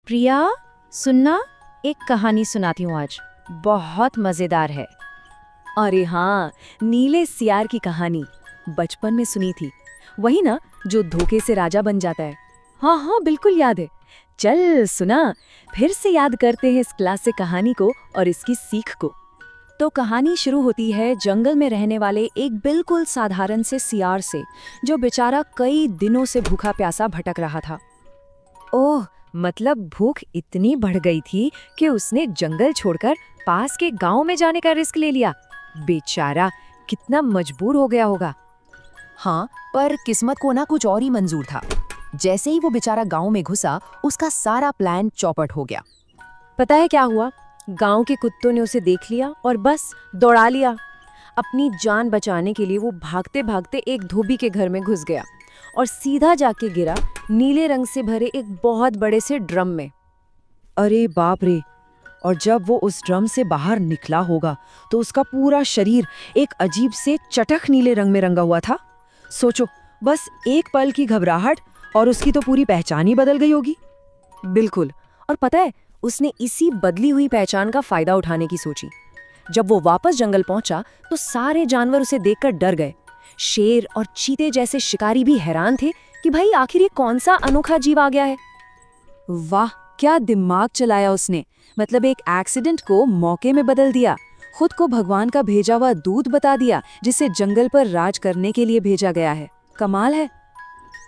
प्रिया, सुनना, एक कहानी सुनाती हूँ आज। बहुत मजेदार है। अरे हाँ, नीले सियार की कहानी बचपन में सुनी थी। वही ना जो धोखे से राजा बन जाता है। हाँ हाँ, बिल्कुल याद है। चल सुना, फिर से याद करते हैं इस क्लास से कहानी को और इसकी सीख को। तो कहानी शुरू होती है जंगल में रहने वाले एक बिल्कुल साधारण से सियार से, जो बेचारा कई दिनों से भूखा प्यासा भटक रहा था। ओह, मतलब भूख इतनी बढ़ गई थी कि उसने जंगल छोड़कर पास के गांव में जाने का रिस्क ले लिया। बेचारा कितना मजबूर हो गया होगा। हाँ, पर किस्मत को ना कुछ और ही मंजूर था। जैसे ही वो बेचारा गांव में घुसा, उसका सारा प्लान चौपट हो गया। पता है क्या हुआ? गांव के कुत्तों ने उसे देख लिया और बस दौड़ा लिया। अपनी जान बचाने के लिए वो भागते भागते एक धोबी के घर में घुस गया और सीधा जाके गिरा नीले रंग से भरे एक बहुत बड़े से ड्रम में। अरे बाप रे! और जब वो उस ड्रम से बाहर निकला होगा तो उसका पूरा शरीर एक अजीब से चटक नीले रंग में रंगा हुआ था। सोचो, बस एक पल की घबराहट और उसकी तो पूरी पहचान ही बदल गई होगी। बिल्कुल। और पता है, उसने इसी बदली हुई पहचान का फायदा उठाने की सोची। जब वो वापस जंगल पहुंचा तो सारे जानवर उसे देखकर डर गए। शेर और चीते जैसे शिकारी भी हैरान थे कि भाई आखिर ये कौन सा अनोखा जीव आ गया है। वाह, क्या दिमाग चलाया उसने! मतलब एक एक्सीडेंट को मौके में बदल दिया, खुद को भगवान का भेजा हुआ दूत बता दिया जिसे जंगल पर राज करने के लिए भेजा गया है। कमाल है।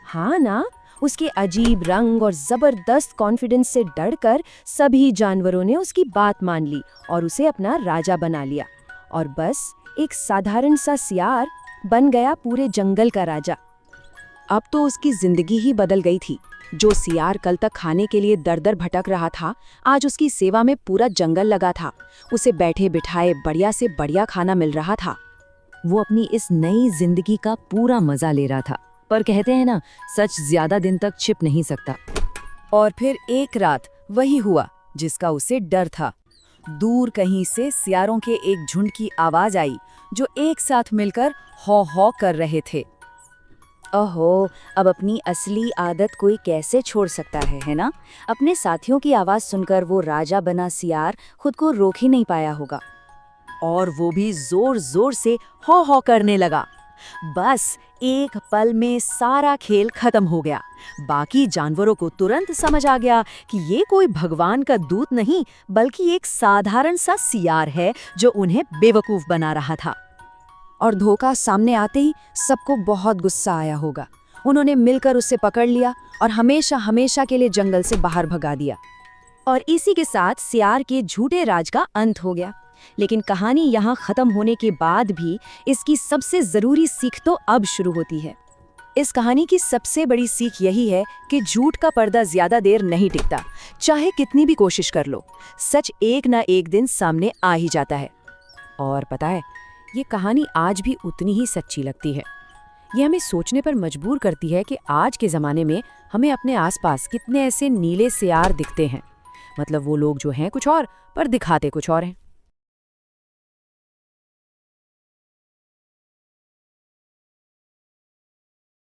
हाँ ना, उसके अजीब रंग और जबरदस्त कॉन्फिडेंस से डरकर सभी जानवरों ने उसकी बात मान ली और उसे अपना राजा बना लिया। और बस एक साधारण सा सियार बन गया पूरे जंगल का राजा। अब तो उसकी जिंदगी ही बदल गई थी। जो सियार कल तक खाने के लिए दर दर भटक रहा था, आज उसकी सेवा में पूरा जंगल लगा था। उसे बैठे बिठाए बढ़िया से बढ़िया खाना मिल रहा था। वो अपनी इस नई जिंदगी का पूरा मजा ले रहा था। पर कहते हैं ना, सच ज्यादा दिन तक छिप नहीं सकता। और फिर एक रात वही हुआ जिसका उसे डर था। दूर कहीं से सियारों के एक झुंड की आवाज आई जो एक साथ मिलकर हौ हौ कर रहे थे। ओहो, अब अपनी असली आदत कोई कैसे छोड़ सकता है ना? अपने साथियों की आवाज सुनकर वो राजा बना सियार खुद को रोक ही नहीं पाया होगा और वो भी जोर जोर से हौ हौ करने लगा। बस एक पल में सारा खेल खत्म हो गया। बाकी जानवरों को तुरंत समझ आ गया कि ये कोई भगवान का दूत नहीं, बल्कि एक साधारण सा सियार है जो उन्हें बेवकूफ बना रहा था। और धोखा सामने आते ही सबको बहुत गुस्सा आया होगा। उन्होंने मिलकर उसे पकड़ लिया और हमेशा हमेशा के लिए जंगल से बाहर भगा दिया। और इसी के साथ सियार के झूठे राज का अंत हो गया। लेकिन कहानी यहाँ खत्म होने के बाद भी इसकी सबसे जरूरी सीख तो अब शुरू होती है। इस कहानी की सबसे बड़ी सीख यही है कि झूठ का पर्दा ज्यादा देर नहीं टिकता। चाहे कितनी भी कोशिश कर लो, सच एक ना एक दिन सामने आ ही जाता है। और पता है, ये कहानी आज भी उतनी ही सच्ची लगती है। ये हमें सोचने पर मजबूर करती है कि आज के ज़माने में हमें अपने आसपास कितने ऐसे नीले सियार दिखते हैं। मतलब वो लोग जो हैं कुछ और, पर दिखाते कुछ और हैं।